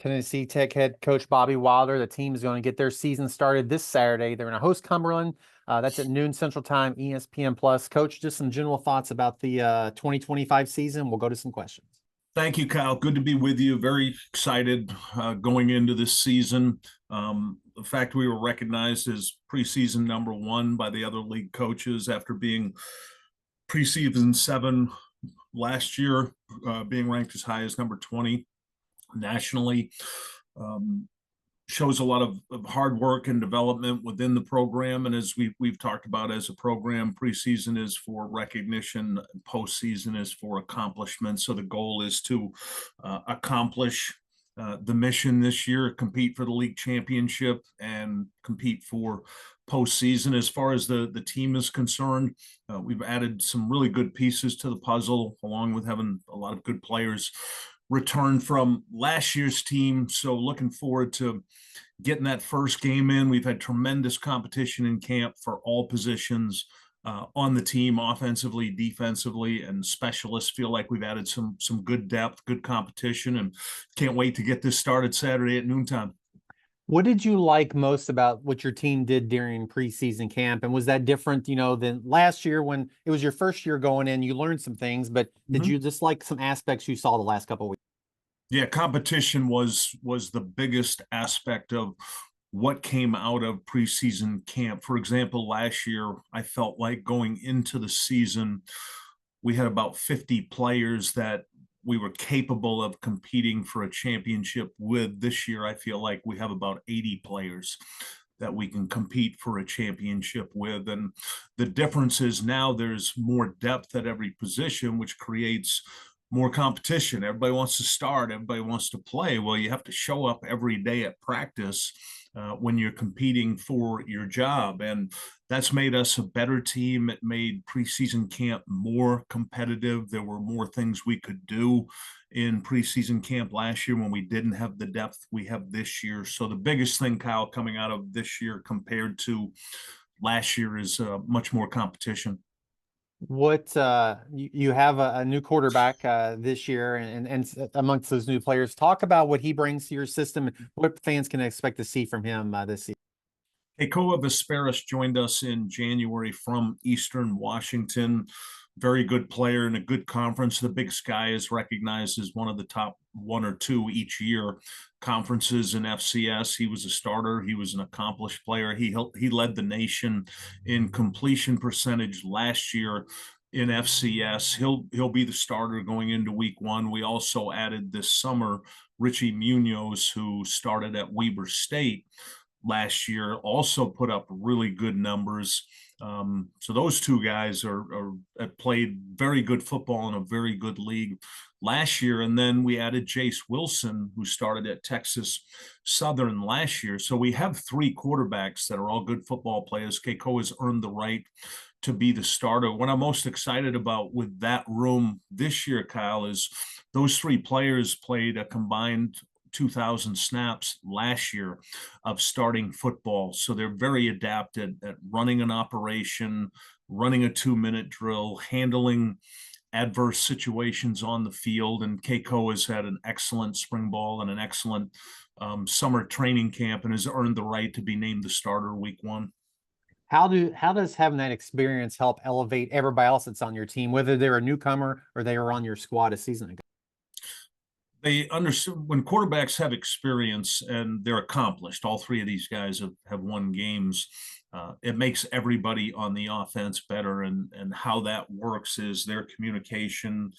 Tennessee Tech head coach Bobby Wilder. The team is going to get their season started this Saturday. They're going to host Cumberland. That's at noon Central Time, ESPN Plus. Coach, just some general thoughts about the 2025 season. We'll go to some questions. Thank you, Kyle. Good to be with you. Very excited going into this season. The fact we were recognized as preseason number one by the other league coaches after being preseason 7 last year, being ranked as high as number 20 nationally. Um, Shows a lot of hard work and development within the program. And as we've talked about as a program, preseason is for recognition, postseason is for accomplishment. So the goal is to accomplish the mission this year, compete for the league championship and compete for postseason. As far as the team is concerned, we've added some really good pieces to the puzzle, along with having a lot of good players return from last year's team. So looking forward to getting that first game in. We've had tremendous competition in camp for all positions on the team, offensively, defensively, and specialists. Feel like we've added some good depth, good competition, and can't wait to get this started Saturday at noontime. What did you like most about what your team did during preseason camp? And was that different, than last year when it was your first year going in? You learned some things, but did you just like some aspects you saw the last couple of weeks? Yeah, competition was the biggest aspect of what came out of preseason camp. For example, last year, I felt like going into the season, we had about 50 players that we were capable of competing for a championship with. This year, I feel like we have about 80 players that we can compete for a championship with. And the difference is now there's more depth at every position, which creates more competition. Everybody wants to start, everybody wants to play. Well, you have to show up every day at practice when you're competing for your job. And that's made us a better team. It made preseason camp more competitive. There were more things we could do in preseason camp last year when we didn't have the depth we have this year. So the biggest thing, Kyle, coming out of this year compared to last year is much more competition. What you have a new quarterback this year, and amongst those new players, talk about what he brings to your system and what fans can expect to see from him this season. Keikoa Vesperis joined us in January from Eastern Washington. Very good player in a good conference. The Big Sky is recognized as one of the top 1 or 2 each year conferences in FCS. He was a starter. He was an accomplished player. He led the nation in completion percentage last year in FCS. He'll be the starter going into week 1. We also added this summer Richie Munoz, who started at Weber State last year, also put up really good numbers. So those 2 guys have played very good football in a very good league last year. And then we added Jace Wilson, who started at Texas Southern last year. So we have 3 quarterbacks that are all good football players. Keiko has earned the right to be the starter. What I'm most excited about with that room this year, Kyle, is those 3 players played a combined 2,000 snaps last year of starting football. So they're very adapted at running an operation, running a 2-minute drill, handling adverse situations on the field. And Keiko has had an excellent spring ball and an excellent summer training camp and has earned the right to be named the starter week 1. How does having that experience help elevate everybody else that's on your team, whether they're a newcomer or they were on your squad a season ago? They understand when quarterbacks have experience and they're accomplished. All 3 of these guys have won games. It makes everybody on the offense better. And how that works is their communication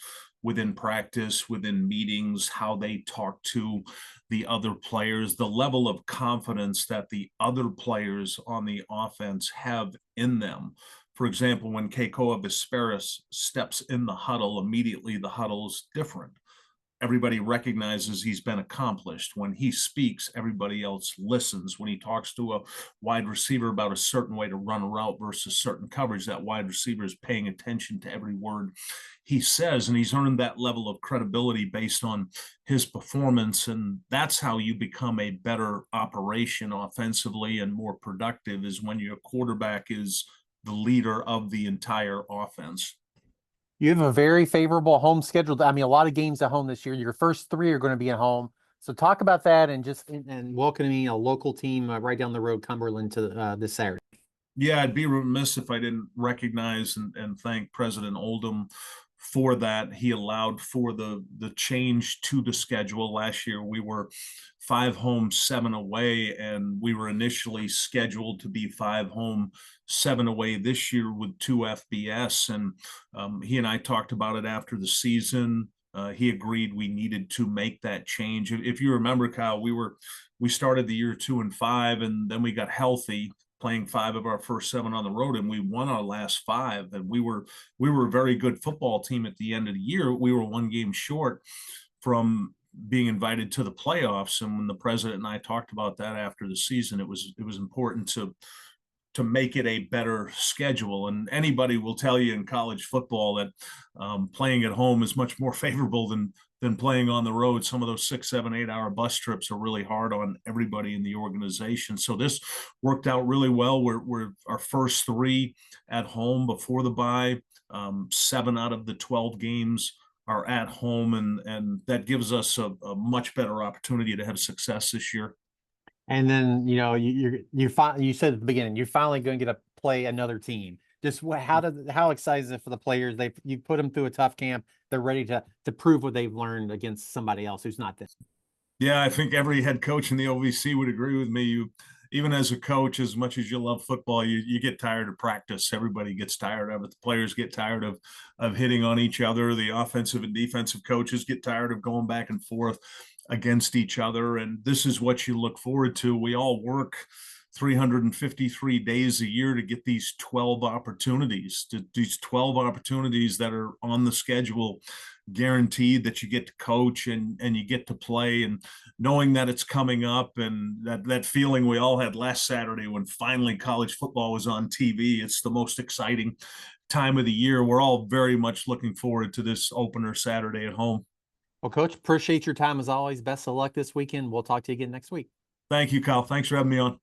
within practice, within meetings, how they talk to the other players, the level of confidence that the other players on the offense have in them. For example, when Keikoa Vesperis steps in the huddle, immediately the huddle is different. Everybody recognizes he's been accomplished. When he speaks, everybody else listens. When he talks to a wide receiver about a certain way to run a route versus certain coverage, that wide receiver is paying attention to every word he says, and he's earned that level of credibility based on his performance. And that's how you become a better operation offensively and more productive, is when your quarterback is the leader of the entire offense. You have a very favorable home schedule. I mean, a lot of games at home this year. Your first 3 are going to be at home. So talk about that and just and welcoming a local team right down the road, Cumberland, to this Saturday. Yeah, I'd be remiss if I didn't recognize and thank President Oldham for that. He allowed for the change to the schedule. Last year we were 5 home, 7 away, and we were initially scheduled to be 5 home, 7 away this year with 2 FBS. And he and I talked about it after the season. He agreed we needed to make that change. If you remember, Kyle, we started the year 2-5, and then we got healthy, playing 5 of our first 7 on the road, and we won our last 5. And we were a very good football team at the end of the year. We were 1 game short from being invited to the playoffs. And when the president and I talked about that after the season, it was important to make it a better schedule. And anybody will tell you in college football that playing at home is much more favorable than playing on the road. Some of those 6, 7, 8 hour bus trips are really hard on everybody in the organization. So this worked out really well. We're our first 3 at home before the bye. 7 out of the 12 games are at home, and that gives us a much better opportunity to have success this year. And then, you said at the beginning, you're finally going to get to play another team. Just how excited is it for the players? You put them through a tough camp. They're ready to prove what they've learned against somebody else who's not this. Yeah, I think every head coach in the OVC would agree with me. Even as a coach, as much as you love football, you get tired of practice. Everybody gets tired of it. The players get tired of hitting on each other. The offensive and defensive coaches get tired of going back and forth against each other. And this is what you look forward to. We all work 353 days a year to get these 12 opportunities, these 12 opportunities that are on the schedule, guaranteed that you get to coach and you get to play, and knowing that it's coming up, and that feeling we all had last Saturday when finally college football was on TV. It's the most exciting time of the year. We're all very much looking forward to this opener Saturday at home. Well, Coach, appreciate your time as always. Best of luck this weekend. We'll talk to you again next week. Thank you, Kyle. Thanks for having me on.